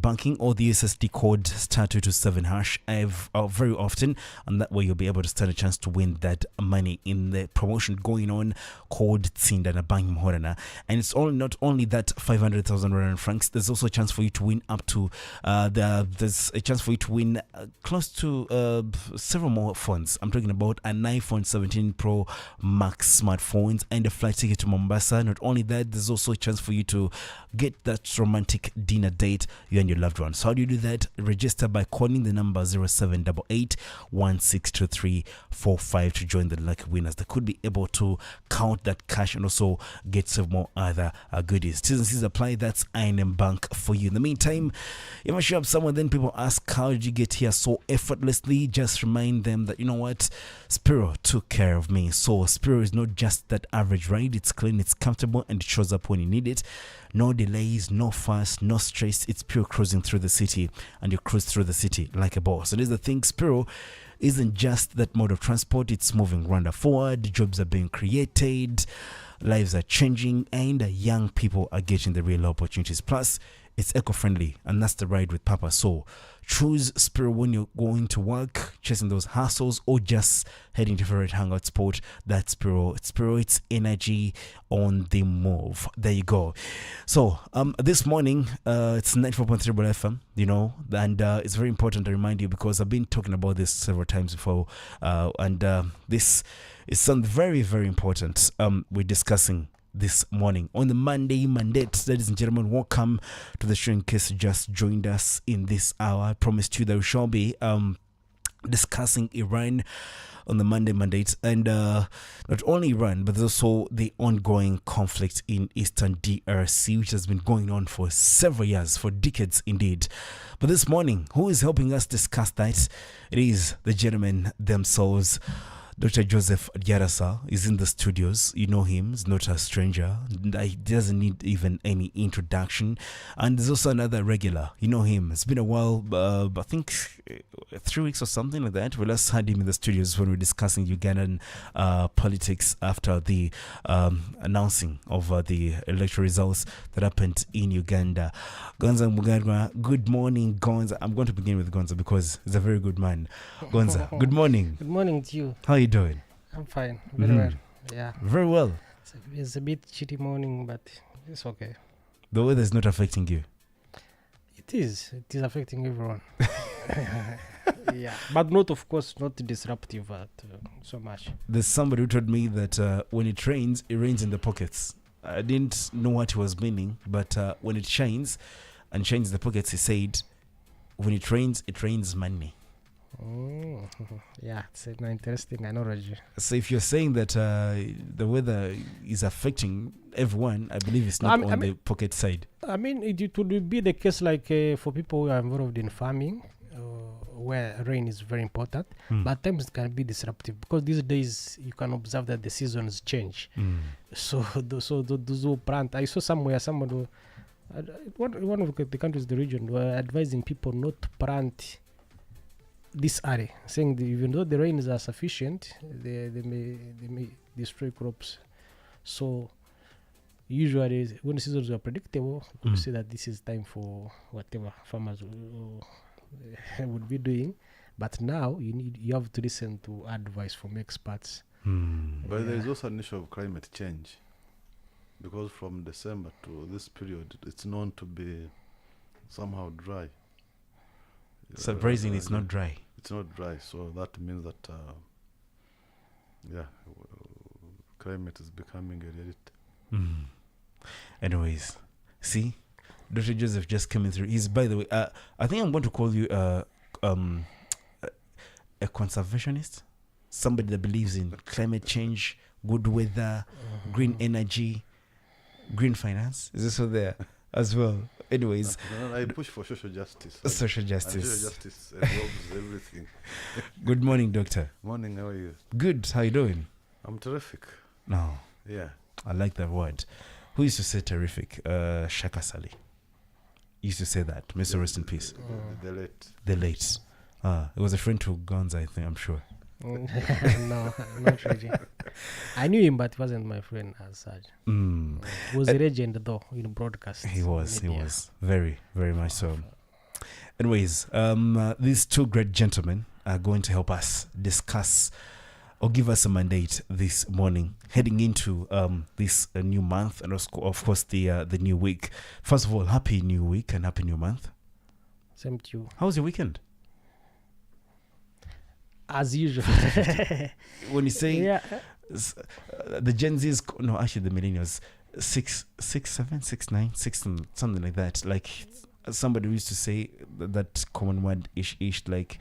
banking or the USSD code *227# very often, and that way you'll be able to stand a chance to win that money in the promotion going on called Tsindana Bank Mhorana. And it's not only that 500,000 Rwanda francs, there's also a chance for you to win up to there's a chance for you to win close to several more phones. I'm talking about an iPhone 17 Pro Max smartphones and a flight ticket to Mombasa. Not only that, there's also a chance for you to get that romantic dinner date, you and your loved ones. So how do you do that? Register by calling the number 0788 162345 to join the lucky winners that could be able to count that cash and also get some more other goodies. T's and C's apply. That's I&M Bank for you. In the meantime, if I show up somewhere, then people ask, how did you get here so effortlessly? Just remind them that, you know what, Spiro took care of me. So Spiro is not just that average ride. It's clean, it's comfortable, and it shows up when you need it. No delays, no fuss, no stress. It's pure cruising through the city, and you cruise through the city like a boss. So there's the thing, Spiro isn't just that mode of transport. It's moving Rwanda forward. Jobs are being created, lives are changing, and young people are getting the real opportunities. Plus, it's eco-friendly, and that's the ride with Papa. So choose Spiro when you're going to work, chasing those hassles, or just heading to your favorite hangout spot. That's Spiro. It's energy on the move. There you go. So this morning, it's 94.3 FM, you know, and it's very important to remind you because I've been talking about this several times before, and this is something very, very important we're discussing this morning on the Monday Mandate. Ladies and gentlemen, welcome to the show. In case you just joined us in this hour, I promised you that we shall be discussing Iran on the Monday Mandate, and not only Iran, but there's also the ongoing conflict in Eastern DRC, which has been going on for several years, for decades indeed. But this morning, who is helping us discuss that? It is the gentlemen themselves. Dr. Joseph Diarasa is in the studios. You know him. He's not a stranger. He doesn't need even any introduction. And there's also another regular. You know him. It's been a while, I think 3 weeks or something like that. We last had him in the studios when we were discussing Ugandan politics after the announcing of the electoral results that happened in Uganda. Gonza Mugarwa, good morning, Gonza. I'm going to begin with Gonza because he's a very good man. Gonza, good morning. Good morning to you. How are you doing? I'm fine. Very well. Yeah. Very well. It's a bit shitty morning, but it's okay. The weather is not affecting you? It is. It is affecting everyone. Yeah. But not, of course, not disruptive so much. There's somebody who told me that when it rains in the pockets. I didn't know what he was meaning, but when it shines the pockets, he said, when it rains money. Oh, yeah, it's an interesting analogy. So if you're saying that the weather is affecting everyone, I believe it's not the pocket side. I mean, it would be the case like for people who are involved in farming, where rain is very important, but at times it can be disruptive because these days you can observe that the seasons change. So those who plant, I saw somewhere someone one of the countries, the region, were advising people not to plant this area, saying that even though the rains are sufficient, they may destroy crops. So usually when the seasons are predictable, you could say that this is time for whatever farmers would be doing. But now you have to listen to advice from experts. But there is also an issue of climate change, because from December to this period, it's known to be somehow dry. Surprisingly, it's not dry. It's not dry, so that means that climate is becoming a reality. Anyways, see, Dr. Joseph just coming through. He's, by the way, I think I'm going to call you a conservationist, somebody that believes in climate change, good weather, green energy, green finance. Is this all there as well? Anyways, I push for social justice. Social justice. Social justice involves everything. Good morning, doctor. Morning, how are you? Good. How you doing? I'm terrific. No. Yeah. I like that word. Who used to say terrific? Shaka Sali used to say that. Mr. Rest in peace. The late. The late. It was a friend to Gonza, I think, I'm sure. No, not really. I knew him, but he wasn't my friend as such. He was a legend, though, in broadcast. He was very, very much so. Anyways, these two great gentlemen are going to help us discuss or give us a mandate this morning, heading into this new month and of course the new week. First of all, happy new week and happy new month. Same to you. How was your weekend? As usual. When you say Yeah. the Gen Z's, no, actually the millennials, 6, 7, 6, 9, 6, something like that. Like somebody used to say that common word ish, like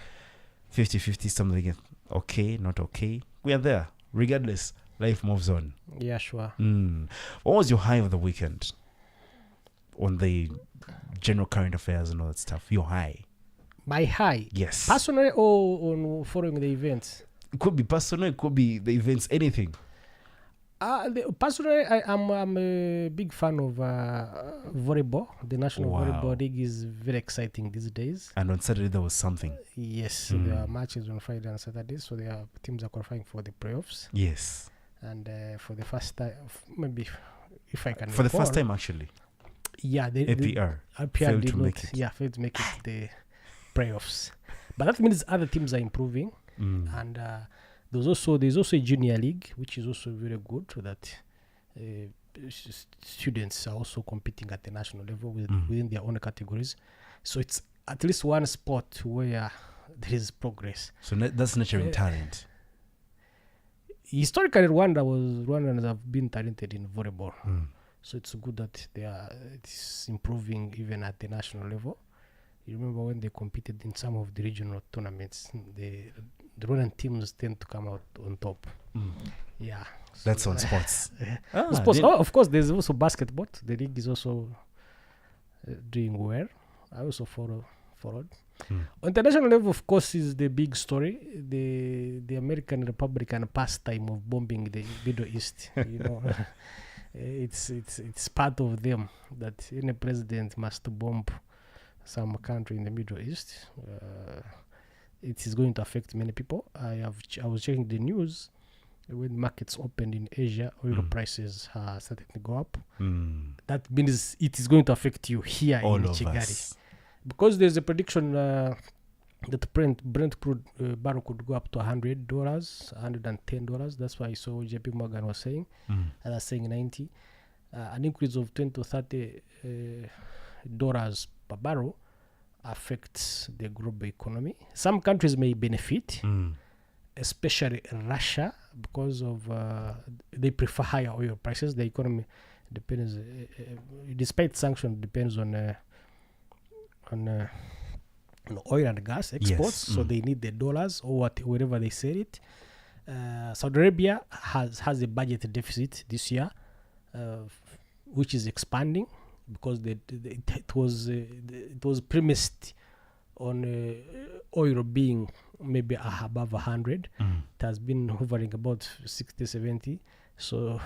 50-50, something like okay, not okay. We are there. Regardless, life moves on. Yeah, sure. What was your high of the weekend on the general current affairs and all that stuff? Your high? My high? Yes. Personally or on following the events? It could be personal, it could be the events, anything. Personally, I'm a big fan of volleyball. The National Volleyball League is very exciting these days. And on Saturday there was something. Yes, there are matches on Friday and Saturday, so teams are qualifying for the playoffs. Yes. And for the first time, maybe if I can for the first time actually. Yeah, APR failed to make it. Yeah, failed to make it the playoffs. But that means other teams are improving, and there's also a junior league, which is also very good, so that students are also competing at the national level within their own categories. So it's at least one sport where there is progress. So that's nurturing talent. Historically, Rwandans have been talented in volleyball. So it's good that it's improving even at the national level. You remember when they competed in some of the regional tournaments, the Rwandan teams tend to come out on top. Yeah. So that's on sports. Sports. Of course, there's also basketball. The league is also doing well. I also followed. On international level, of course, is the big story. The American Republican pastime of bombing the Middle East. You know, it's part of them that any president must bomb some country in the Middle East. It is going to affect many people. I was checking the news. When markets opened in Asia, oil prices are starting to go up. That means it is going to affect you here all in Kigali. Because there's a prediction that Brent crude barrel could go up to $100, $110. That's why I saw JP Morgan was saying. And that's saying 90. An increase of $20 to $30 per barrel affects the global economy. Some countries may benefit, especially Russia, because of they prefer higher oil prices. The economy depends, despite sanctions, depends on oil and gas exports. So they need the dollars or wherever they sell it. Saudi Arabia has a budget deficit this year, which is expanding, because it was premised on oil being maybe above 100. It has been hovering about 60, 70. So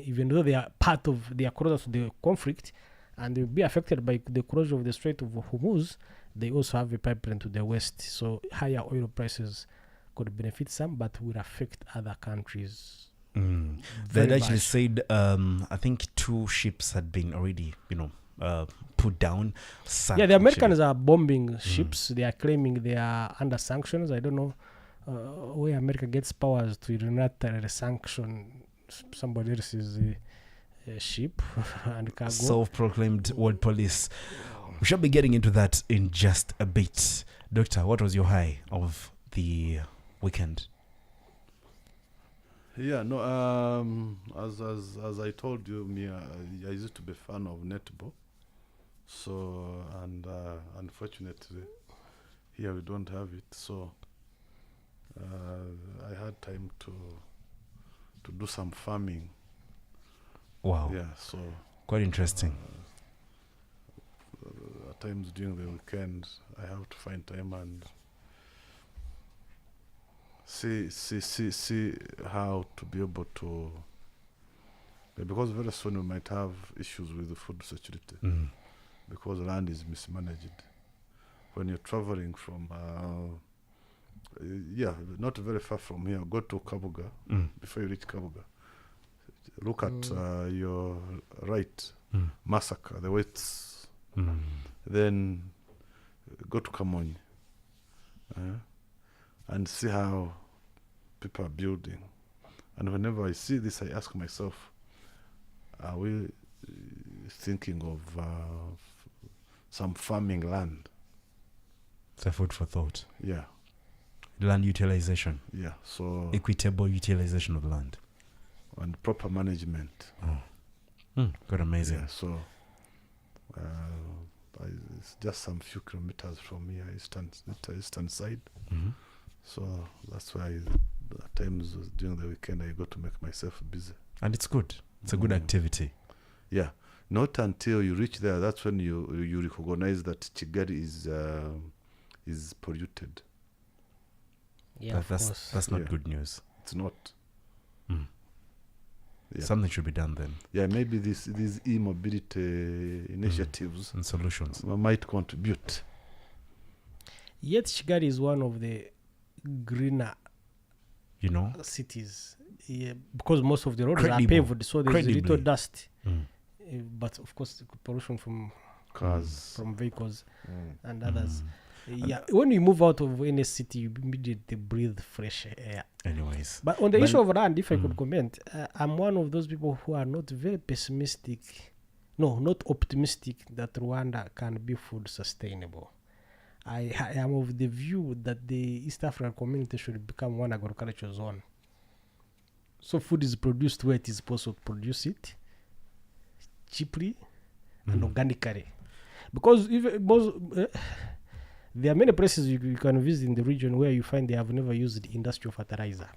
even though they are closer to the conflict and they will be affected by the closure of the Strait of Hormuz, they also have a pipeline to the west. So higher oil prices could benefit some, but will affect other countries. They actually said, I think 2 ships had been already, put down. Yeah, the Americans are bombing ships. They are claiming they are under sanctions. I don't know where America gets powers to unilaterally sanction somebody else's ship and cargo. Self-proclaimed world police. We shall be getting into that in just a bit. Doctor, what was your high of the weekend? Yeah, no. As I told you, I used to be a fan of netball. So unfortunately, here we don't have it. So I had time to do some farming. Wow. Yeah. So quite interesting. At times during the weekend, I have to find time and see how to be able to, because very soon we might have issues with the food security, because land is mismanaged. When you're traveling from not very far from here, go to Kabuga. Before you reach Kabuga, look at your right, Massacre, the way it's then go to Kamonyi and see how people are building. And whenever I see this, I ask myself, are we thinking of some farming land? It's a food for thought. Yeah. Land utilization. Yeah. So equitable utilization of land. And proper management. Good, amazing. Yeah, so it's just some few kilometers from here, eastern side. So that's why at times during the weekend I go to make myself busy. And it's good. It's a good activity. Yeah. Not until you reach there, that's when you recognize that Kigali is polluted. Yeah, that's not good news. It's not. Yeah. Something should be done then. Yeah, maybe these e-mobility initiatives and solutions might contribute. Yet Kigali is one of the greener, cities. Yeah, because most of the roads are paved, so there's little dust. But of course, pollution from cars, from vehicles, and others. Yeah, when you move out of any city, you immediately breathe fresh air. Anyways. But on the issue of land, if I could comment, I'm one of those people who are not very pessimistic, not optimistic that Rwanda can be food sustainable. I am of the view that the East African community should become one agricultural zone. So food is produced where it is possible to produce it cheaply and organically. Because there are many places you can visit in the region where you find they have never used industrial fertilizer.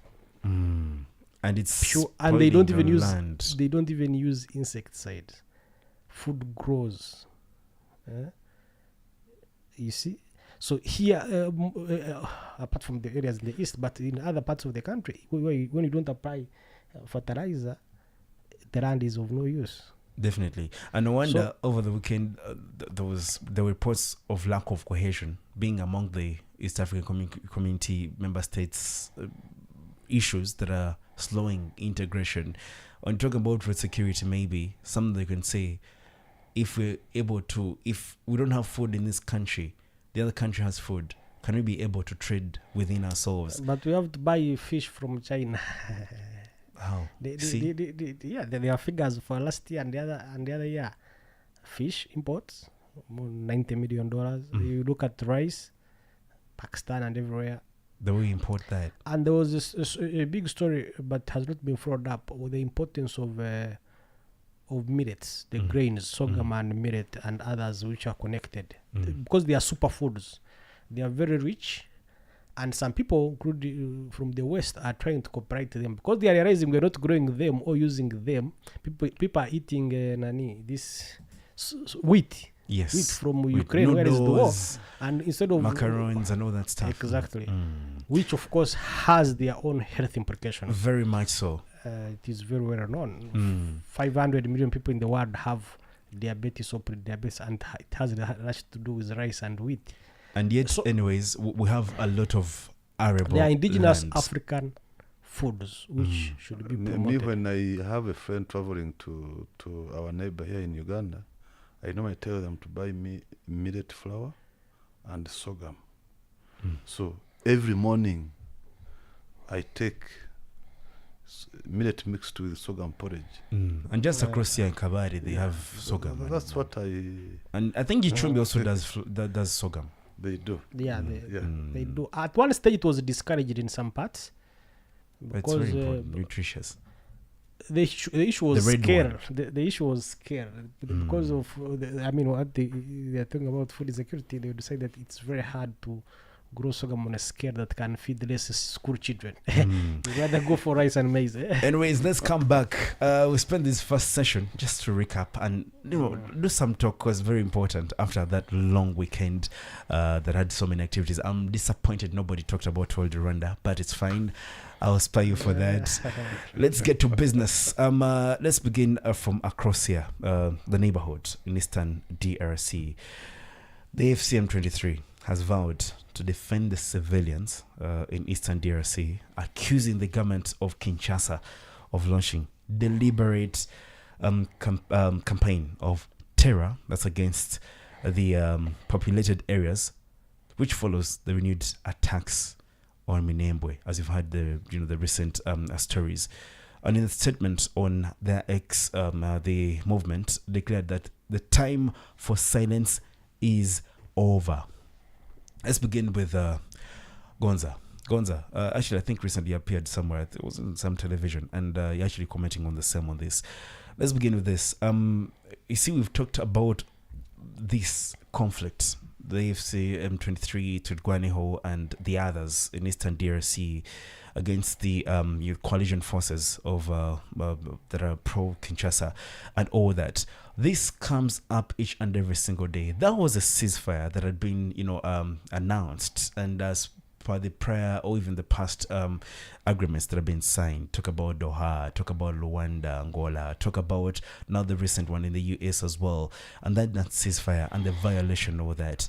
And it's pure, and they don't even land. use insecticide. Food grows. You see? So here, apart from the areas in the east, but in other parts of the country, when you don't apply fertilizer, the land is of no use. Definitely. And I wonder, over the weekend, there were reports of lack of cohesion being among the East African community member states, issues that are slowing integration. When talking about food security, maybe something they can say, if we don't have food in this country, the other country has food, can we be able to trade within ourselves? But we have to buy fish from China. How? There are figures for last year and the other year. Fish imports, $90 million. You look at rice, Pakistan and everywhere. The way we import that. And there was a big story, but has not been followed up, with the importance of millets, the grains, sorghum and millet and others which are connected. Because they are superfoods. They are very rich. And some people, including from the West, are trying to cooperate to them because they are realizing we're not growing them or using them. People are eating this wheat. Yes. Wheat from Ukraine, where is the war? And instead of macarons and all that stuff. Exactly. Which, of course, has their own health implications. Very much so. It is very well known. 500 million people in the world have diabetes or pre-diabetes, and it has much to do with rice and wheat. And yet, anyways, we have a lot of arable They are indigenous lands. African foods, which should be promoted. Me, when I have a friend traveling to our neighbor here in Uganda, I normally tell them to buy me millet flour and sorghum. So every morning, I take millet mixed with sorghum porridge. And just across here in Kabari, they have sorghum. That's what And I think Gichumbi also does sorghum. They do. Yeah, they do. At one stage, it was discouraged in some parts. But it's very important, nutritious. The issue was scare. The issue was scare because of what they are talking about food insecurity. They decide that it's very hard to grow sorghum on a scale that can feed less school children. You'd rather go for rice and maize. Anyways, let's come back. We spent this first session just to recap and do some talk, was very important after that long weekend that had so many activities. I'm disappointed nobody talked about World Rwanda, but it's fine. I'll spare you for that. Let's get to business. Let's begin from across here, the neighborhood in Eastern DRC. The FCM 23 has vowed to defend the civilians in Eastern DRC, accusing the government of Kinshasa of launching deliberate campaign of terror that's against the populated areas which follows the renewed attacks on Minembwe, as you've had the recent stories. And in a statement on their X, the movement declared that the time for silence is over. Let's begin with Gonza. Gonza, actually, I think recently appeared somewhere. It was on some television, and you're actually commenting on the same on this. Let's begin with this. You see, we've talked about this conflict, the AFC, M23, Twirwaneho, and the others in Eastern DRC against the coalition forces of that are pro-Kinshasa and all that. This comes up each and every single day. That was a ceasefire that had been, announced, and as per the prior or even the past agreements that have been signed, talk about Doha, talk about Luanda, Angola, talk about now the recent one in the US as well, and that ceasefire and the violation of that.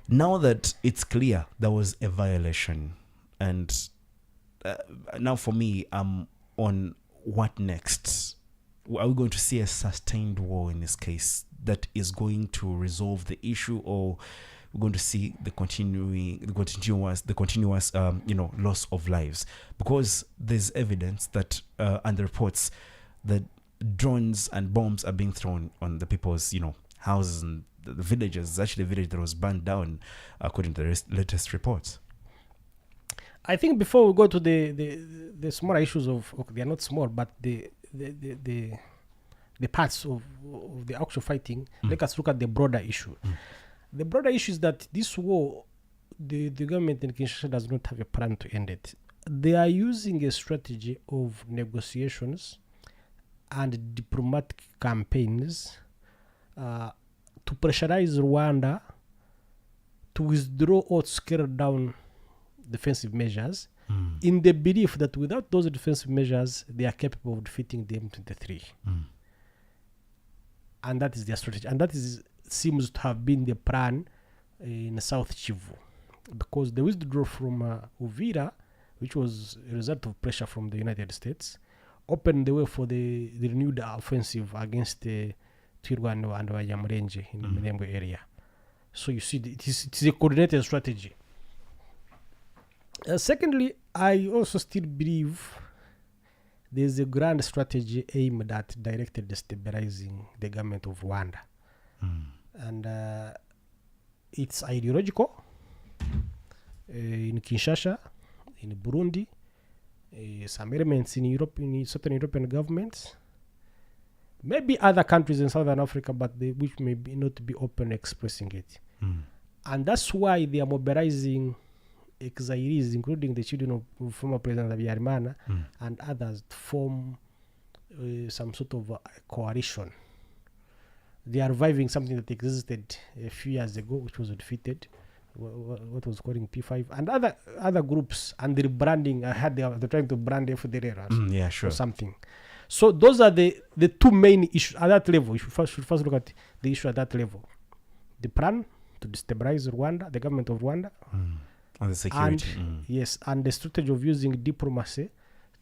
Now that it's clear there was a violation, and now for me, I'm on what next? Are we going to see a sustained war in this case that is going to resolve the issue, or we're going to see the continuous loss of lives? Because there's evidence that and the reports that drones and bombs are being thrown on the people's houses and the villages. It's actually a village that was burned down, according to the latest reports. I think before we go to the smaller issues they are not small, but the parts of the actual fighting, let us look at the broader issue. The broader issue is that this war, the government in Kinshasa does not have a plan to end it. They are using a strategy of negotiations and diplomatic campaigns to pressurize Rwanda to withdraw or scale down defensive measures in the belief that without those defensive measures, they are capable of defeating the M23. And that is their strategy. And that seems to have been the plan in South Kivu, because the withdrawal from Uvira, which was a result of pressure from the United States, opened the way for the renewed offensive against the Twirwaneho and Wanyamulenge in the Minembwe area. So you see, it is a coordinated strategy. Secondly, I also still believe there's a grand strategy aimed at directed destabilizing the government of Rwanda. And it's ideological in Kinshasa, in Burundi, some elements in Europe, in certain European governments, maybe other countries in Southern Africa, but which may not be open expressing it. And that's why they are mobilizing exiles, including the children of former President Habyarimana and others, to form some sort of coalition. They are reviving something that existed a few years ago, which was defeated, what was calling P5, and other groups, and the rebranding. They're trying to brand FDLR or something. So those are the two main issues at that level. You should first look at the issue at that level. The plan to destabilize Rwanda, the government of Rwanda, and the security. Yes, and the strategy of using diplomacy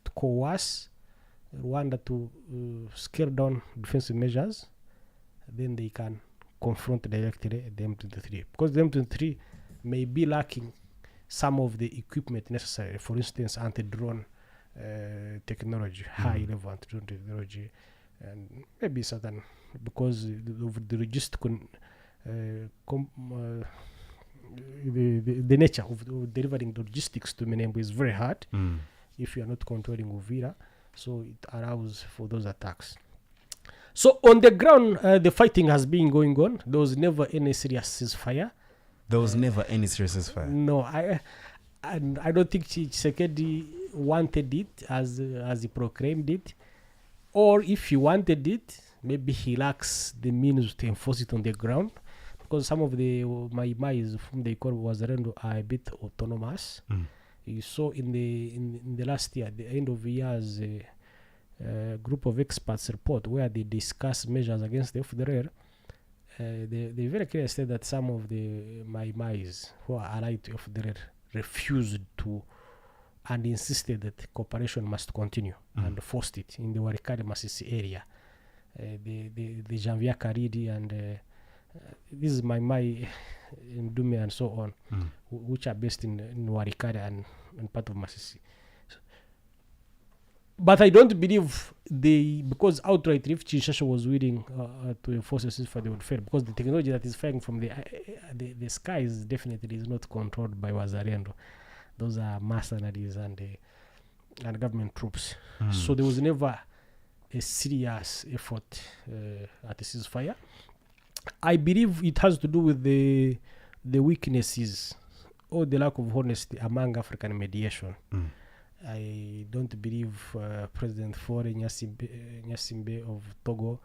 to coerce Rwanda to scale down defensive measures. Then they can confront directly the M23, because the M23 may be lacking some of the equipment necessary. For instance, anti-drone technology, high-level anti-drone technology, and maybe certain, because of the logistical the nature of delivering logistics to Minembwe is very hard if you are not controlling Uvira, so it allows for those attacks. So on the ground, the fighting has been going on. There was never any serious ceasefire. No, I don't think Tshisekedi wanted it as he proclaimed it, or if he wanted it, maybe he lacks the means to enforce it on the ground, because some of the Mai-Mais whom they call Wazalendo are a bit autonomous. You saw in the last year, at the end of the year's group of experts report where they discuss measures against the FDLR, they very clearly said that some of the Mai-Mais who are allied to FDLR refused to and insisted that cooperation must continue and forced it in the Warikari Masisi area. The Janvier Karidi and this is my Ndume and so on, which are based in Warikare and part of Masisi. But I don't believe because outright if Kinshasa was willing to enforce a ceasefire, they would fail, because the technology that is firing from the skies definitely is not controlled by Wazalendo. Those are mercenaries and government troops. So there was never a serious effort at a ceasefire. I believe it has to do with the weaknesses or the lack of honesty among African mediation. I don't believe President Faure Nyasimbe of Togo,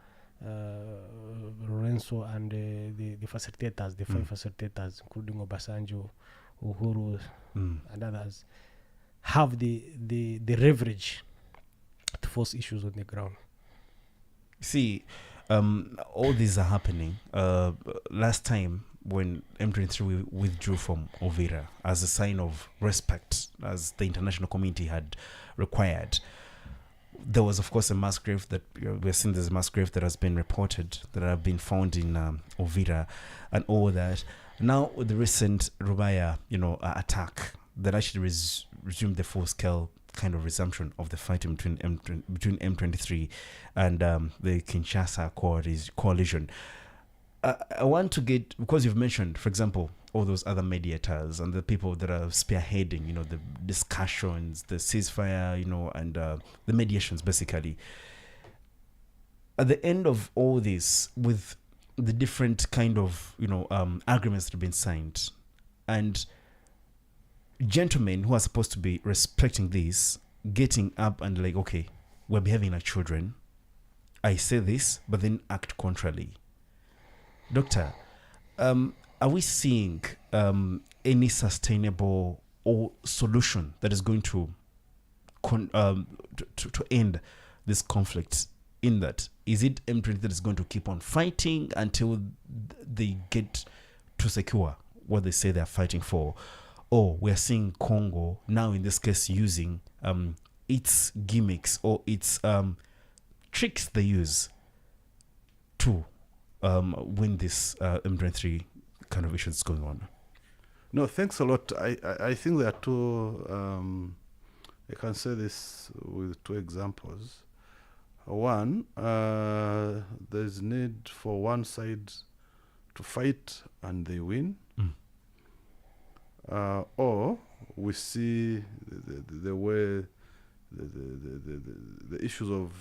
Lorenzo, and the facilitators, the five facilitators, including Obasanjo, Uhuru, and others, have the leverage to force issues on the ground. See, all these are happening. Last time, when M23 withdrew from Uvira as a sign of respect, as the international community had required, there was, of course, a mass grave that we're seeing. There's a mass grave that has been reported that have been found in Uvira and all that. Now, with the recent Rubaya, attack that actually resumed the full-scale kind of resumption of the fighting between M23 and the Kinshasa coalition. I want to get, because you've mentioned, for example, all those other mediators and the people that are spearheading, the discussions, the ceasefire, and the mediations, basically. At the end of all this, with the different kind of, agreements that have been signed, and gentlemen who are supposed to be respecting this, getting up and like, okay, we're behaving like children. I say this, but then act contrarily. Doctor, are we seeing any sustainable or solution that is going to end this conflict? In that, is it M23 that is going to keep on fighting until they get to secure what they say they're fighting for? Or we're seeing Congo now, in this case, using its gimmicks or its tricks they use to when this M23 kind of issues going on? No, thanks a lot. I think there are two, I can say this with two examples. One, there's need for one side to fight and they win. Or we see the way the issues of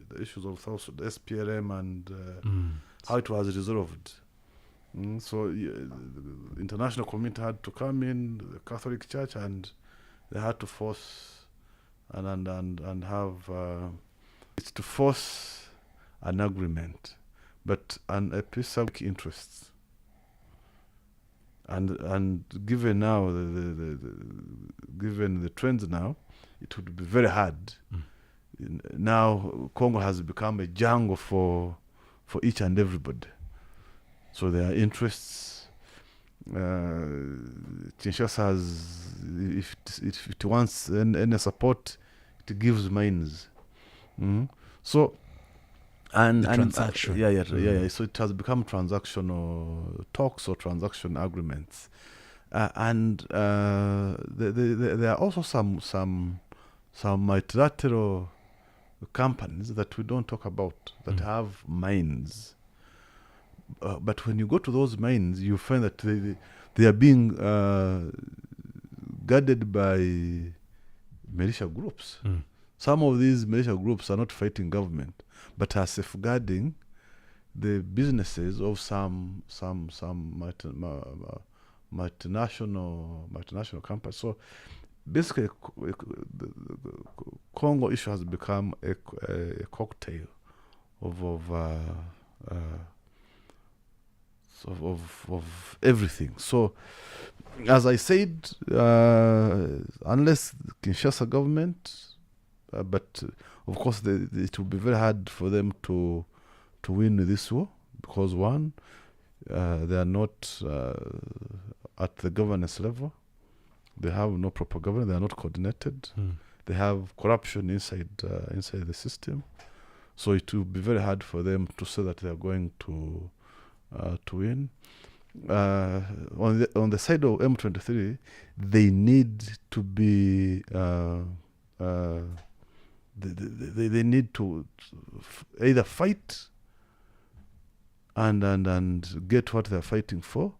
the SPLM and how it was resolved. So the international community had to come in, the Catholic Church, and they had to force and have it's to force an agreement, but a peace of interests. And given now given the trends now, it would be very hard. Now Congo has become a jungle for each and everybody. So there are interests. Kinshasa has, if it wants any support, it gives mines. So and transaction. Yeah. So it has become transactional talks or transaction agreements, and there are also some multilateral companies that we don't talk about that have mines. But when you go to those mines, you find that they are being guarded by militia groups. Some of these militia groups are not fighting government, but are safeguarding the businesses of some multinational companies. So basically, the Congo issue has become a cocktail of everything. So, as I said, unless Kinshasa government, but of course it will be very hard for them to win this war, because one, they are not at the governance level. They have no proper governance. They are not coordinated. They have corruption inside the system. So it will be very hard for them to say that they are going to to win. On the side of M23, they need to be they need to either fight and get what they're fighting for.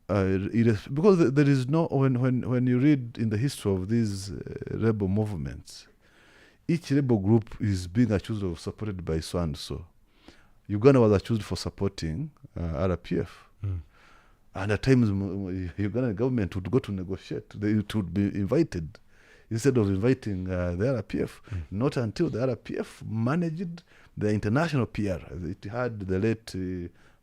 Because there is no, when you read in the history of these rebel movements, each rebel group is being accused of supported by so and so. Uganda was accused for supporting RPF. And at times, Ugandan government would go to negotiate. They would be invited instead of inviting the RPF. Not until the RPF managed the international PR. It had the late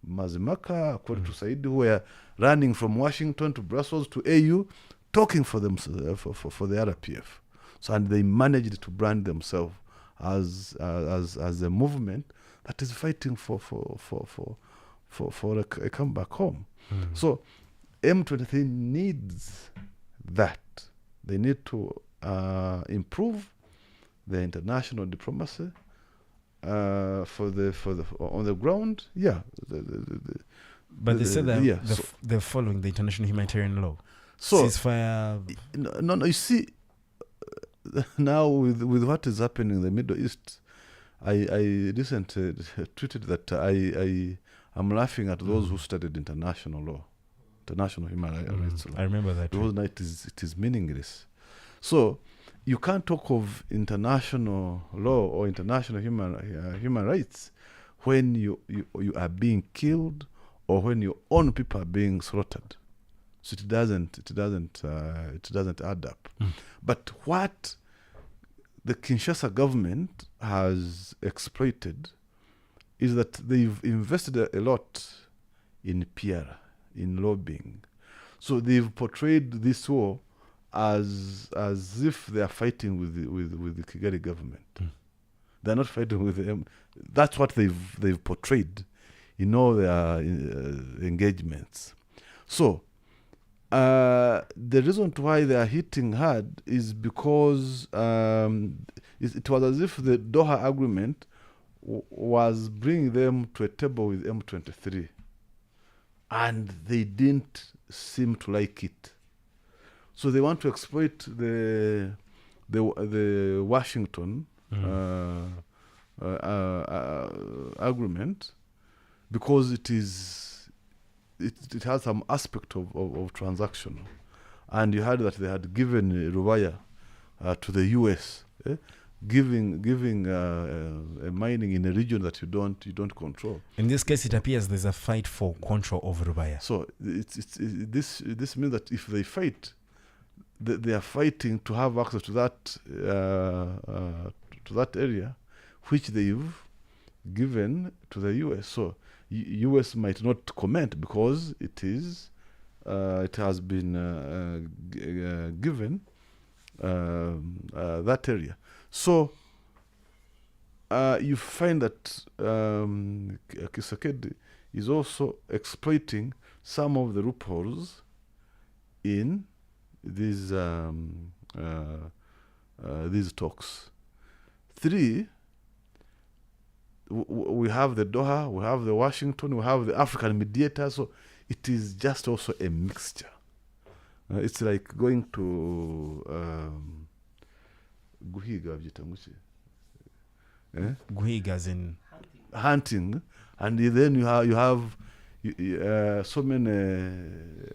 Mazimaka, according to Said, who were running from Washington to Brussels to AU, talking for them for the RPF. So, and they managed to brand themselves as a movement that is fighting for a comeback home. So M23 needs that. They need to improve the international diplomacy for the on the ground. Yeah. But they said that they're following the international humanitarian law. So ceasefire. No. You see, now with what is happening in the Middle East, I recently tweeted that I'm laughing at those who studied international law, international human rights law. I remember that. Because now it is meaningless. So you can't talk of international law or international human rights when you are being killed or when your own people are being slaughtered. So it doesn't add up. But what the Kinshasa government has exploited is that they've invested a lot in PR, in lobbying. So they've portrayed this war as if they are fighting with the Kigali government. They're not fighting with them. That's what they've portrayed in all their engagements. So the reason why they are hitting hard is because it was as if the Doha agreement was bringing them to a table with M23, and they didn't seem to like it. So they want to exploit the Washington agreement because it has some aspect of transaction. And you heard that they had given Rubaya to the US, giving a mining in a region that you don't control. In this case, it appears there's a fight for control of Rubaya. So this means that if they fight, they are fighting to have access to that area, which they've given to the US. So US might not comment because it has been given that area. So you find that Kisekedi is also exploiting some of the loopholes in these talks. 3, we have the Doha, we have the Washington, we have the African mediator. So it is just also a mixture. It's like going to Guhiga, Guhiga as in hunting, and then you have so many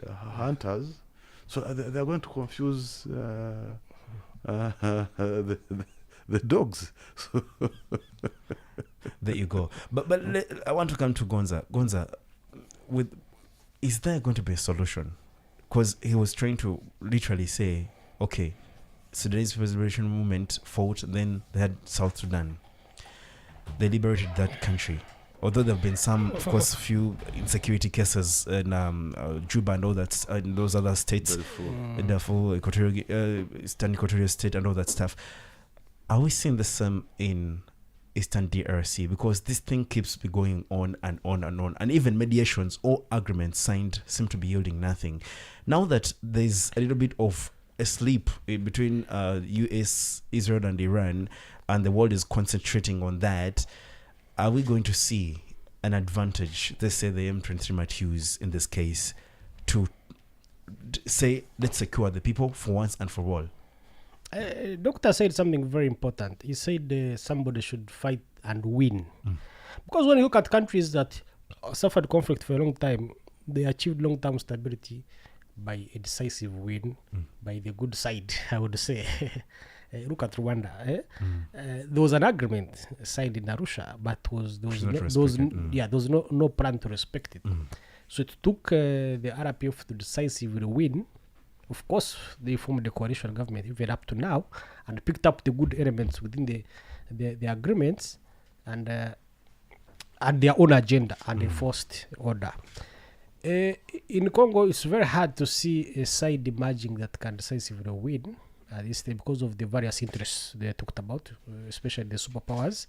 hunters. So they're going to confuse the dogs. There you go. But I want to come to Gonza. Gonza, is there going to be a solution? Because he was trying to literally say, okay, Sudanese Liberation Movement fought, then they had South Sudan. They liberated that country. Although there have been some, of course, few insecurity cases in Juba and all that, in those other states, Darfur, Eastern Equatorial State and all that stuff. Are we seeing the same in Eastern DRC? Because this thing keeps going on and on and on. And even mediations or agreements signed seem to be yielding nothing. Now that there's a little bit of a sleep between US, Israel and Iran, and the world is concentrating on that, are we going to see an advantage, let's say the M23 might use in this case to say, let's secure the people for once and for all? Doctor said something very important. He said somebody should fight and win. Because when you look at countries that suffered conflict for a long time, they achieved long-term stability by a decisive win, by the good side, I would say. Look at Rwanda. There was an agreement signed in Arusha, but there was no plan to respect it. So it took the RPF to decisively win. Of course, they formed the coalition government even up to now and picked up the good elements within the agreements and their own agenda and enforced order. In Congo, it's very hard to see a side emerging that can decisively win at this stage because of the various interests they talked about, especially the superpowers.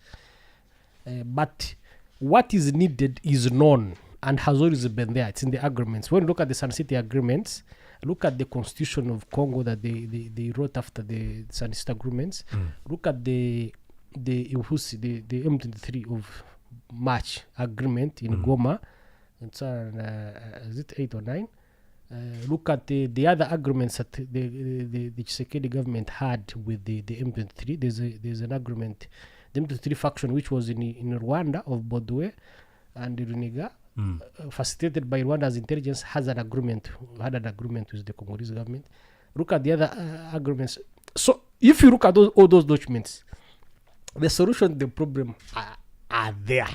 But what is needed is known and has always been there. It's in the agreements. When you look at the Sun City agreements, look at the constitution of Congo that they wrote after the Sun City agreements. Look at the M23 of March agreement in Goma. It's is it 8 or 9? Look at the other agreements that the Tshisekedi government had with the M23. There's an agreement, the M23 faction, which was in Rwanda of Bodwe and Runiga, facilitated by Rwanda's intelligence, had an agreement with the Congolese government. Look at the other agreements. So if you look at all those documents, the solution to the problem are there.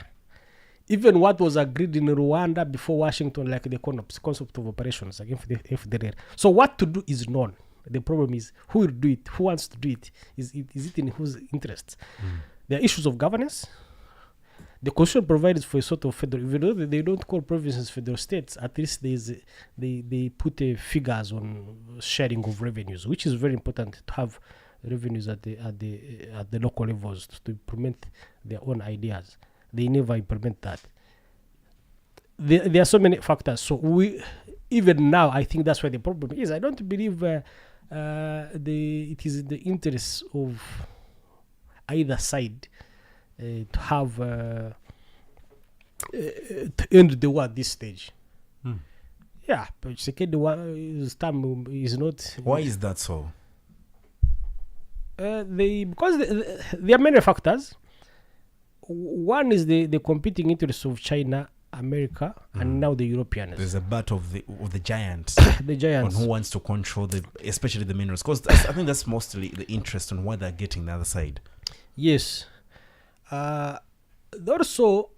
Even what was agreed in Rwanda before Washington, like the concept of operations against the FDLR. So what to do is known. The problem is who will do it, who wants to do it. Is it in whose interests? There are issues of governance. The Constitution provides for a sort of federal, even though they don't call provinces federal states, at least they put figures on sharing of revenues, which is very important to have revenues at the local levels to implement their own ideas. They never implement that. There are so many factors. So even now, I think that's where the problem is. I don't believe it is in the interests of either side to have to end the war at this stage. Yeah, but Tshisekedi's term is not. Why is that so? Because there are many factors. One is the competing interests of China, America, and now the Europeans. There's a battle of the giants. The giants. On who wants to control especially the minerals. Because I think that's mostly the interest on why they're getting the other side. Yes. Also,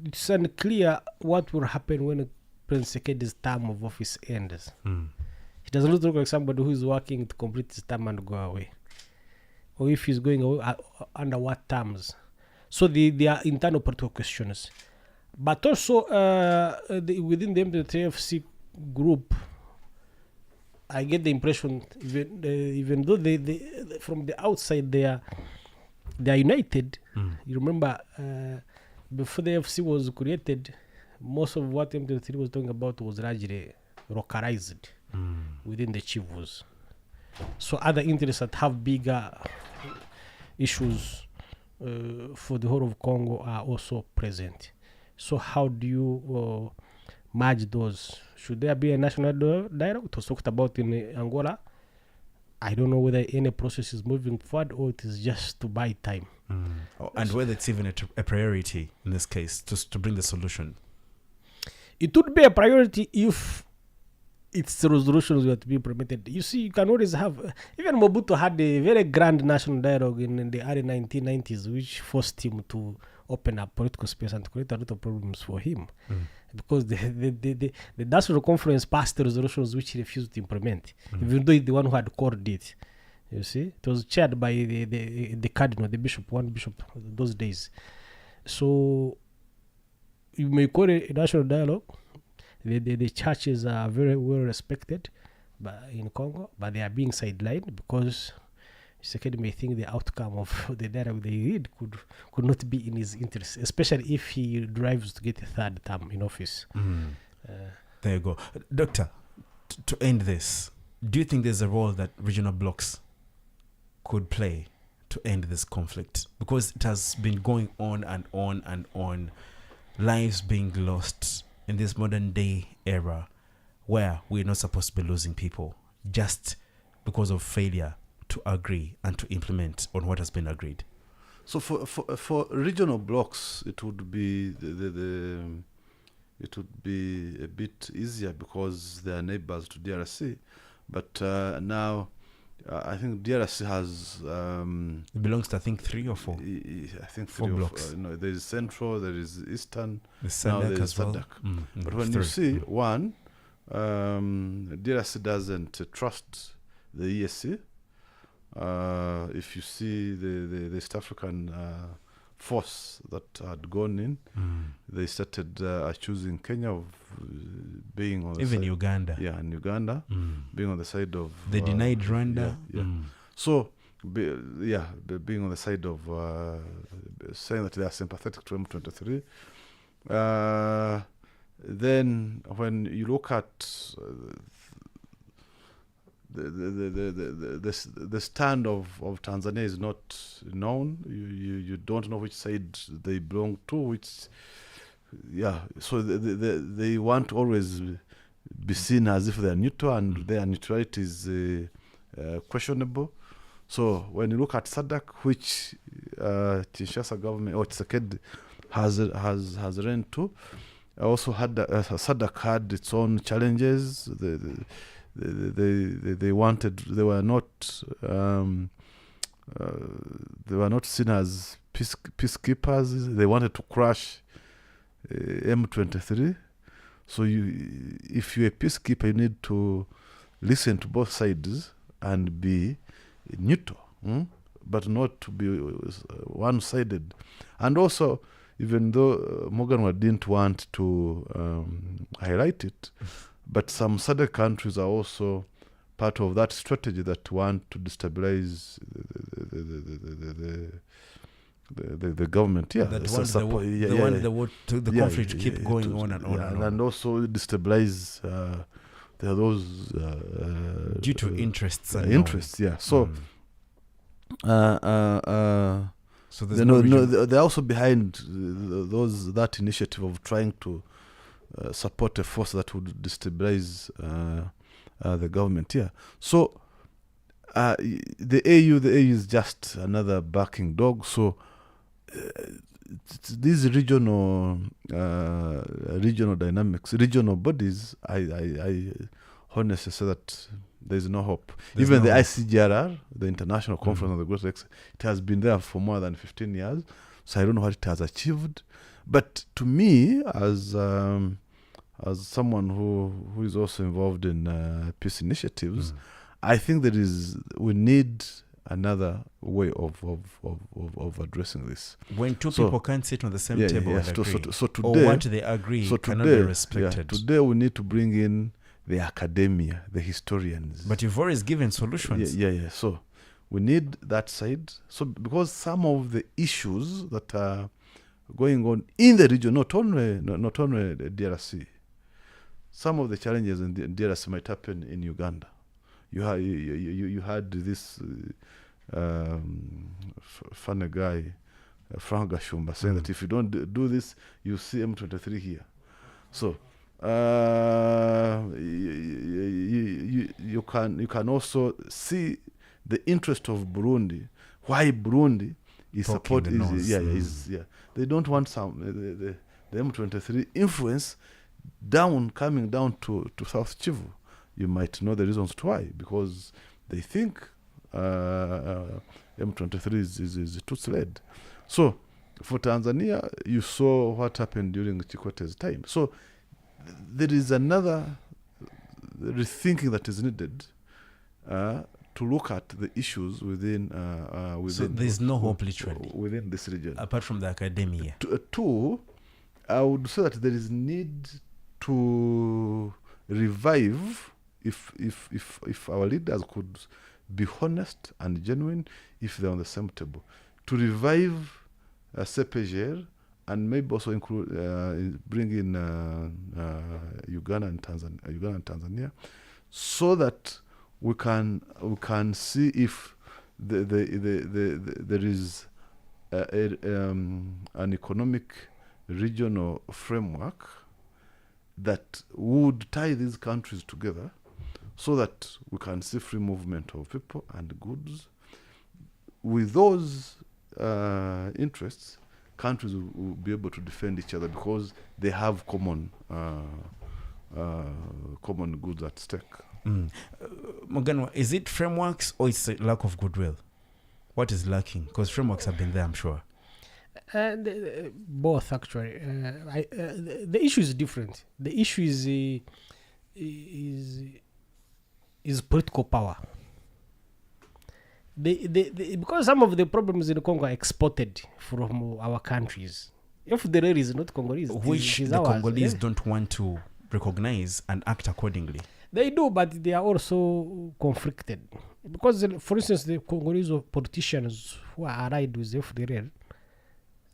it's unclear what will happen when President Tshisekedi's term of office ends. He doesn't look like somebody who is working to complete his term and go away. Or if he's going away, under what terms. So there are internal political questions. But also within the M23FC group, I get the impression, even though they from the outside they are united. You remember before the FC was created, most of what M23 was talking about was largely localized within the Chivus. So other interests that have bigger issues for the whole of Congo are also present. So how do you merge those? Should there be a national dialogue? It was talked about in Angola. I don't know whether any process is moving forward or it is just to buy time. And whether it's even a priority in this case to bring the solution. It would be a priority if its resolutions were to be implemented. You see, you can always have, even Mobutu had a very grand national dialogue in the early 1990s, which forced him to open up political space and to create a lot of problems for him. Because the national conference passed the resolutions which he refused to implement, even though he's the one who had called it. You see, it was chaired by the cardinal, the bishop, one bishop those days. So you may call it a national dialogue. The churches are very well respected in Congo, but they are being sidelined because Tshisekedi may think the outcome of the dialogue they read could not be in his interest, especially if he drives to get a third term in office. There you go. Doctor, to end this, do you think there's a role that regional blocs could play to end this conflict? Because it has been going on and on and on. lives being lost in this modern day era where we're not supposed to be losing people just because of failure to agree and to implement on what has been agreed? So for regional blocks, it would be it would be a bit easier because they are neighbors to DRC. But now, I think DRC has. It belongs to, I think, 3 or 4. I think 4 blocks. There is Central, there is Eastern, The now SADC there is as well. SADC. But when you see one, DRC doesn't trust the ESC. If you see the East African force that had gone in, they started accusing Kenya of being on the even side, Uganda. yeah, and Uganda being on the side of. They denied Rwanda. Yeah. So, being on the side of saying that they are sympathetic to M23. Then, when you look at the stand of Tanzania is not known. You don't know which side they belong to. So they want to always be seen as if they are neutral, and their neutrality is questionable. So when you look at SADC, which Kinshasa government or Tshisekedi has ran to, also had SADC had its own challenges. They were not seen as peacekeepers. They wanted to crush M23. So if you're a peacekeeper, you need to listen to both sides and be neutral, but not to be one-sided. And also, even though Muganwa didn't want to highlight it, but some SADC countries are also part of that strategy that want to destabilize the government. Yeah, that the conflict to keep going on and on and on. And also destabilize those due to interests. And interests, yeah. So, so they're also behind that initiative of trying to support a force that would destabilize the government. Yeah. So the AU is just another barking dog. So these regional dynamics, regional bodies, I honestly say that there's no hope. Even the ICGRR, the International Conference on the Great Lakes, it has been there for more than 15 years. So I don't know what it has achieved. But to me, as someone who is also involved in peace initiatives, I think we need another way of addressing this. When two people can't sit on the same table and agree, so today, or what they agree cannot be respected. Today we need to bring in the academia, the historians. But you've always given solutions. Yeah. So we need that side. So because some of the issues that are going on in the region, not only the DRC, some of the challenges in the DRC might happen in Uganda. You had this funny guy, Frank Gashumba, saying that if you don't do this, you see M23 here. So you can also see the interest of Burundi. Why Burundi is supporting? They don't want the M23 influence coming down to South Kivu. You might know the reasons why, because they think M23 is Tutsi-led. So for Tanzania, you saw what happened during Chikwete's time. So there is another rethinking that is needed to look at the issues within. So there's no hope literally within this region, apart from the academia. Two, I would say that there is need to revive. If our leaders could be honest and genuine, if they're on the same table, to revive CPGR and maybe also include bring in Uganda and Tanzania, so that we can see if there is an economic regional framework that would tie these countries together so that we can see free movement of people and goods. With those interests, countries will be able to defend each other because they have common goods at stake. Morgan, is it frameworks or it's a lack of goodwill? What is lacking? Because frameworks have been there, I'm sure. Both, actually. The issue is different. The issue is political power. Because some of the problems in Congo are exported from our countries. If the rare is not Congolese, which the Congolese don't want to recognize and act accordingly. They do, but they are also conflicted. Because, for instance, the Congolese politicians who are allied with the FDLR,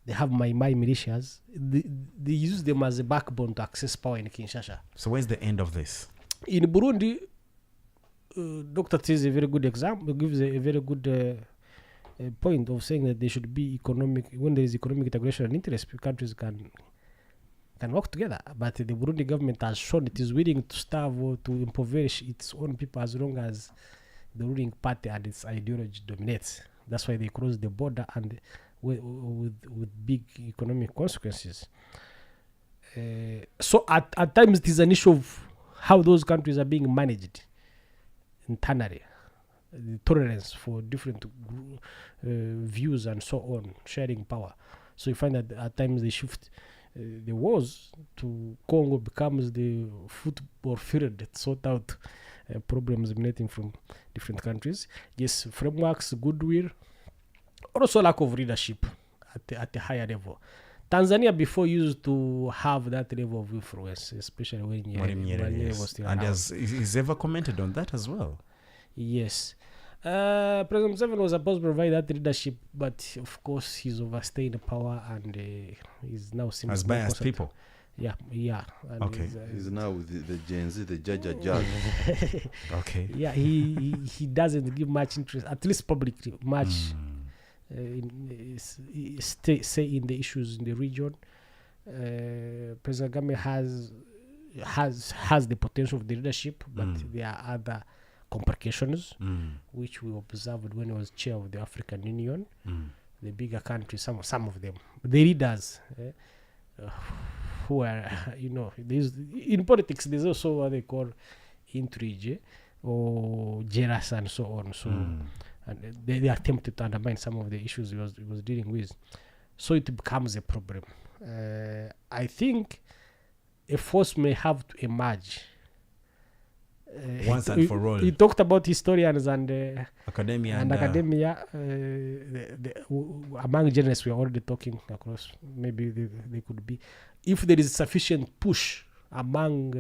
they have my militias. They use them as a backbone to access power in Kinshasa. So where's the end of this? In Burundi, Dr. T is a very good example. Gives a very good point of saying that there should be economic, when there is economic integration and interest, countries can work together. But the Burundi government has shown it is willing to starve or to impoverish its own people as long as the ruling party and its ideology dominates. That's why they cross the border and with big economic consequences. So at times it is an issue of how those countries are being managed internally, the tolerance for different views and so on, sharing power. So you find that at times they shift the wars to Congo becomes the football field that sort out problems emanating from different countries. Yes, frameworks, goodwill, also lack of leadership at a higher level. Tanzania before used to have that level of influence, especially when Nyerere was still around. And he's ever commented on that as well. Yes. President Museveni was supposed to provide that leadership, but of course he's overstaying the power and he's now simply as biased people. Yeah. And okay. He's now with the Gen Z, the judge. Okay. Yeah, he doesn't give much interest, at least publicly, much say in the issues in the region. President Kagame has the potential of the leadership, but there are other complications which we observed when he was chair of the African Union. The bigger countries, some of them, the leaders who are, in politics, there's also what they call intrigue or jealous and so on. So, and they are tempted to undermine some of the issues he was dealing with. So it becomes a problem. I think a force may have to emerge. Once and for all. He talked about historians and academia. Among journalists, we are already talking across. Maybe they could be. If there is sufficient push among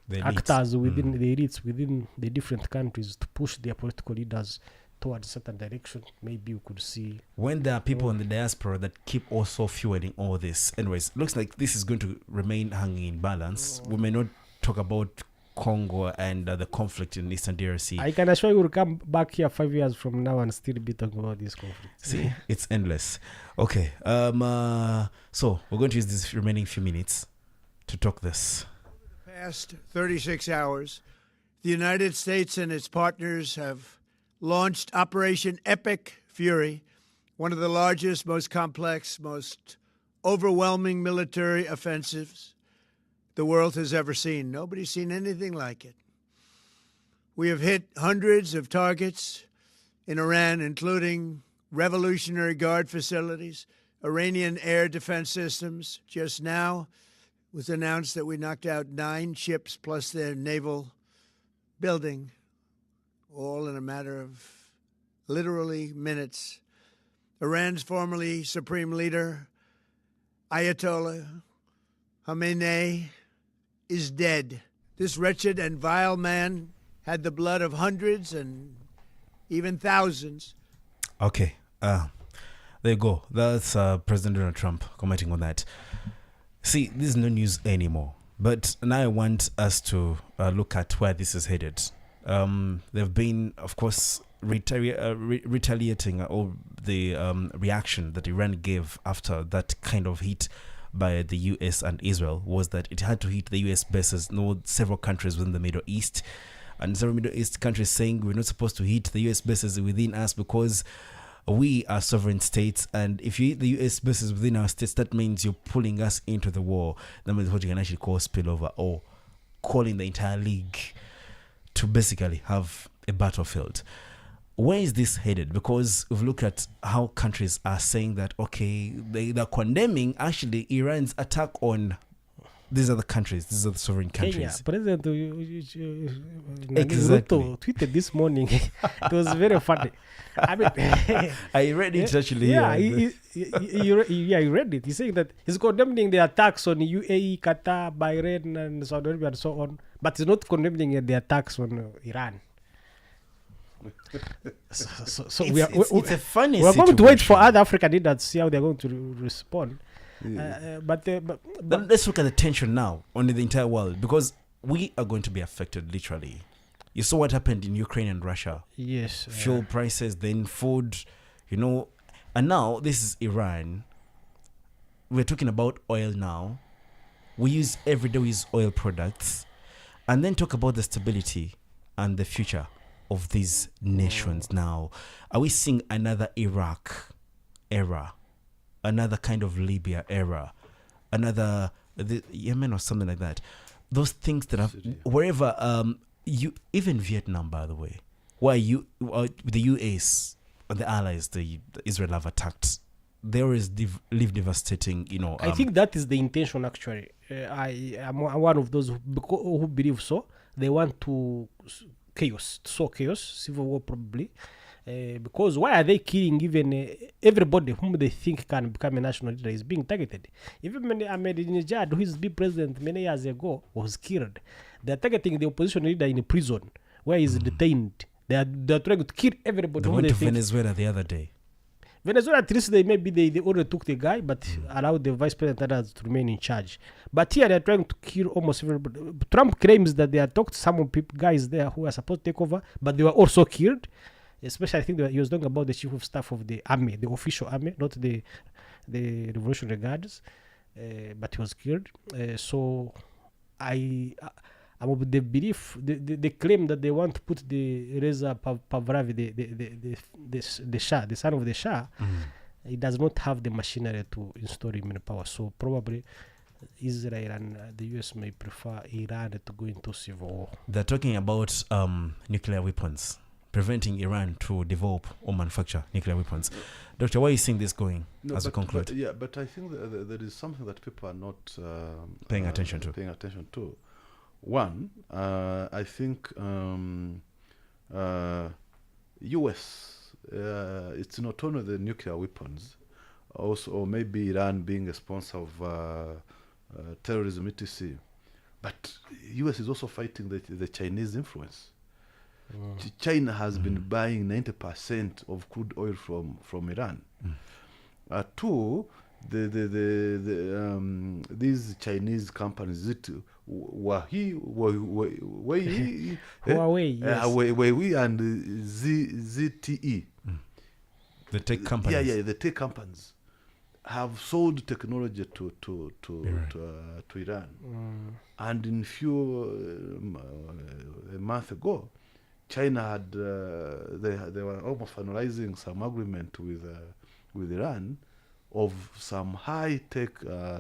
the actors within the elites, within the different countries to push their political leaders towards a certain direction, maybe we could see. When there are people in the diaspora that keep also fueling all this. Anyways, looks like this is going to remain hanging in balance. We may not talk about Congo and the conflict in Eastern DRC. I can assure you we'll come back here 5 years from now and still be talking about this conflict. See, it's endless. Okay. So we're going to use these remaining few minutes to talk this. Past 36 hours, the United States and its partners have launched Operation Epic Fury, one of the largest, most complex, most overwhelming military offensives the world has ever seen. Nobody's seen anything like it. We have hit hundreds of targets in Iran, including Revolutionary Guard facilities, Iranian air defense systems. Just now it was announced that we knocked out 9 ships plus their naval building, all in a matter of literally minutes. Iran's formerly supreme leader, Ayatollah Khamenei, is dead. This wretched and vile man had the blood of hundreds and even thousands. Okay, there you go. That's President Donald Trump commenting on that. See, this is no news anymore. But now I want us to look at where this is headed. They've been, of course, retaliating all the reaction that Iran gave after that kind of hit by the US and Israel was that it had to hit the US bases, several countries within the Middle East. And several Middle East countries saying we're not supposed to hit the US bases within us because we are sovereign states, and if you hit the US bases within our states, that means you're pulling us into the war. That means what you can actually call spillover, or calling the entire league to basically have a battlefield. Where is this headed? Because we've looked at how countries are saying that, okay, they're condemning actually Iran's attack on these are the countries, these are the sovereign countries. Kenya, President Exactly. Ruto tweeted this morning. It was very funny. I mean, I read it actually. yeah, he read it. He's saying that he's condemning the attacks on UAE, Qatar, Bahrain, and Saudi Arabia, and so on, but he's not condemning the attacks on Iran. So it's a funny we're going to wait for situation. other African leaders to see how they're going to respond. But Let's look at the tension now on the entire world, because we are going to be affected literally. You saw what happened in Ukraine and Russia. yes, Fuel prices, then food, and now this is Iran. We're talking about oil now. We use every day, we use oil products, and then talk about the stability and the future of these nations. Now, are we seeing another Iraq era, another kind of Libya era, another Yemen or something like that? Those things that have wherever even Vietnam, by the way, where the US and the allies, the Israel have attacked, they always leave devastating. I think that is the intention. Actually, I am one of those who believe so. They want to sow chaos, civil war probably. Because why are they killing even everybody whom they think can become a national leader is being targeted? Even Ahmadinejad, who is the president many years ago, was killed. They are targeting the opposition leader in a prison where he is detained. They are trying to kill everybody. They went to Venezuela the other day. Venezuela, at least they already took the guy, but allowed the vice president to remain in charge. But here they are trying to kill almost everybody. Trump claims that they had talked to some guys there who are supposed to take over, but they were also killed. Especially, I think he was talking about the chief of staff of the army, the official army, not the Revolutionary Guards, but he was killed. So I'm of the belief, the claim that they want to put the Reza Pahlavi, the Shah, the son of the Shah, he does not have the machinery to install him in power. So probably Israel and the US may prefer Iran to go into civil war. They're talking about nuclear weapons, preventing Iran to develop or manufacture nuclear weapons. Doctor, where are you seeing this going as we conclude? But I think that there is something that people are not Paying attention to. One, I think US, it's not only the nuclear weapons, also, or maybe Iran being a sponsor of terrorism, etc. But US is also fighting the Chinese influence. China has been buying 90% of crude oil from Iran. Two, these Chinese companies, Huawei, Huawei, and ZTE, The tech companies. the tech companies have sold technology to Iran. And in a month ago, China had they were almost finalizing some agreement with Iran of some high tech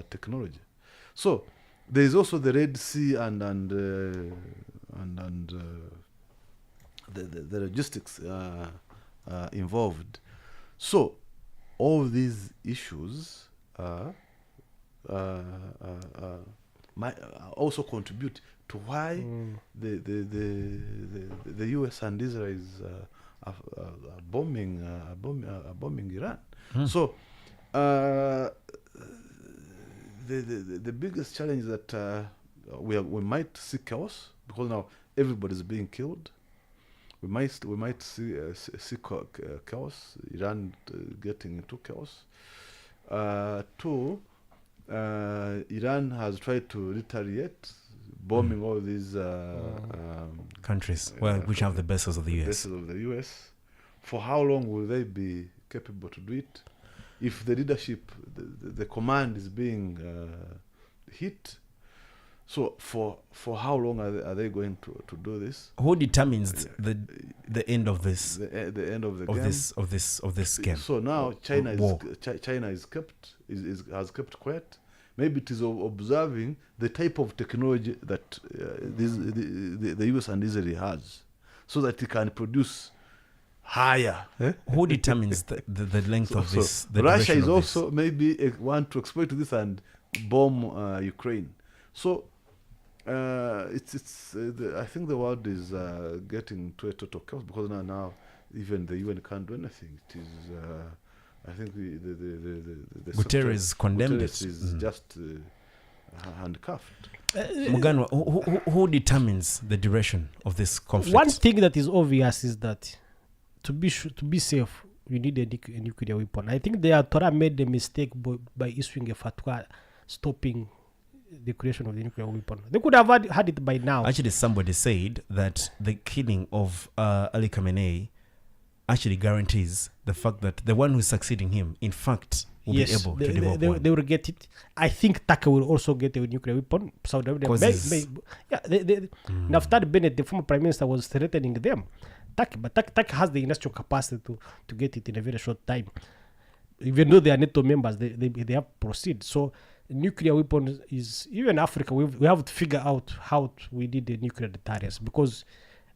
technology. So there is also the Red Sea and the logistics involved. So all these issues might also contribute to why the US and Israel are bombing Iran. So the biggest challenge is that we might see chaos, because now everybody's being killed. We might see chaos, Iran getting into chaos. Two, Iran has tried to retaliate, bombing all these countries, which have the bases of the US. For how long will they be capable to do it? if the leadership, the command is being hit. So for how long are they going to do this? Who determines the end of this? The end of the of game. this game. So now China War. has kept quiet. Maybe it is observing the type of technology that the US and Israel has, so that it can produce higher. Who determines the length of this? The Russia duration is of also maybe want to exploit this and bomb Ukraine. So I think the world is getting to a total chaos, because now even the UN can't do anything. It is I think the Guterres condemned Guterres it. is just handcuffed. Muganwa, who determines the duration of this conflict? One thing that is obvious is that to be safe, you need a nuclear weapon. I think the Torah made the mistake by issuing a fatwa stopping the creation of the nuclear weapon. They could have had it by now. Actually, somebody said that the killing of Ali Khamenei actually guarantees the fact that the one who's succeeding him, in fact, will be able to develop one. They will get it. I think Turkey will also get a nuclear weapon. Saudi Arabia Naftali Bennett, the former prime minister, was threatening them. Turkey has the industrial capacity to get it in a very short time. Even though they are NATO members, they have proceed. So nuclear weapons is, even Africa, we have to figure out how we did the nuclear deterrence, because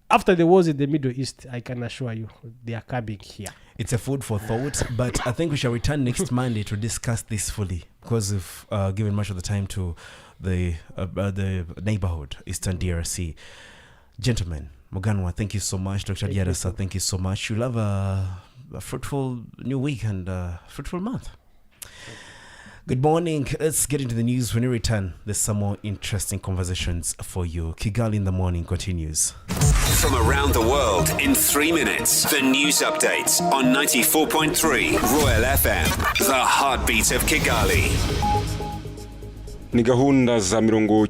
after the wars in the Middle East, I can assure you, they are coming here. It's a food for thought, but I think we shall return next Monday to discuss this fully, because we've given much of the time to the neighborhood, Eastern DRC. Gentlemen, Muganwa, thank you so much. Dr. Diarasa, thank you so much. You'll have a fruitful new week and a fruitful month. Good morning. Let's get into the news. When we return, there's some more interesting conversations for you. Kigali in the morning continues. From around the world in 3 minutes. The news update on 94.3 Royal FM. The heartbeat of Kigali. Ni gahunda za 94